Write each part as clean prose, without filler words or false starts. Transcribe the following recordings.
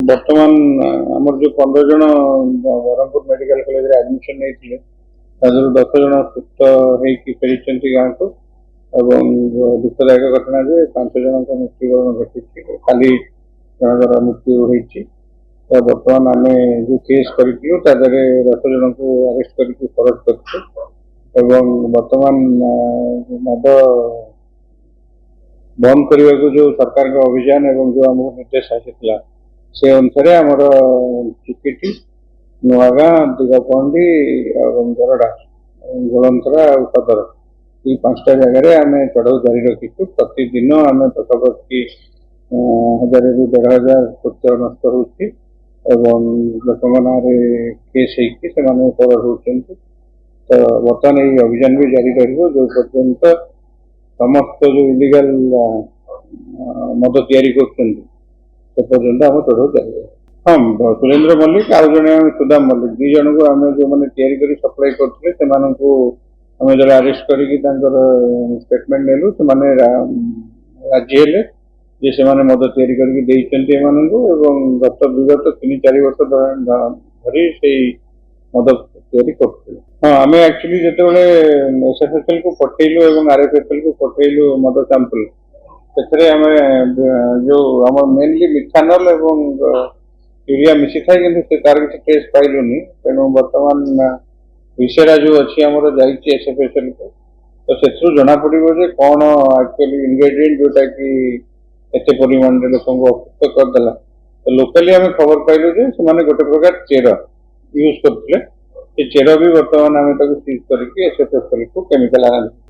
बर्तमान आमर जो 15 जन ब्रह्मपुर मेडिकल कॉलेज एडमिशन नहीं 10 जन सुस्थ होती गाँव को एवं दुखदायक घटना जे 5 जन मृत्युवरण घटी खाली जनकर मृत्यु होती। तो बर्तमान आम जो केस करूँ 10 जन को अरेस्ट करके फरवर्ड कर बर्तमान मद बंद करने को जो सरकार का अभियान एवं जो आमको निर्देश आसाला से अनुसार आमर चिकिटी नुआगाँ दिगपहंडी जरडा गोलंतरा और सदर ये 5टा जगह आम चढ़ाऊ जारी रखीचु। प्रतिदिन आम पाखापाखि 1000 ରୁ 1500 तथ्य नष्ट होती लोक केस होती। तो बर्तमान ये अभियान भी जारी रही जो पर्यंत समस्त जो इलिगल मद तैयारी कर पर्यंत आम चढ़ाऊ जारी। हाँ सुरेंद्र मल्लिक आउ जड़े सुदाम मल्लिक 2 जन को आम जो मैंने तैयारी कर सप्लाई करते से आम जो अरेस्ट करके स्टेटमेंट नेलु से राजी हेले जे से मद तैयारी करके गत विगत 3-4 वर्ष धरी से मद तैयारी करते। हाँ आम एक्चुअली जो एसएफएसएल को पठेलु और आरएफएसएल को पठेलु मद सैंपल से आम जो आम मेनली मिथानल एवं यूरिया मिसी था कि तार किसी टेस्ट पाइलुनि तेणु बर्तमान विषेरा जो अच्छी आमर जाइए एसएफएसएल को तो से जना पड़ो जे कौन एक्चुअली इनग्रेडिएंट जोटा कि एत परिमाण लोक अपुष्ट करदेला। तो लोकाली आम खबर पाइलु जे से गोटे प्रकार चेर यूज करते चेर भी बर्तमान आम सीज करके एसएफएसएल को केमिकल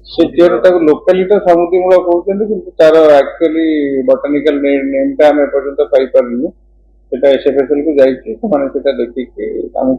से चेर लोकाली तो समुद्रीमूलक कहते कि तार एक्चुअली बटानिकल नेमटा आम एपर्यंत पाई पार्नु से एसएफएसएल को जाइए देखिए आम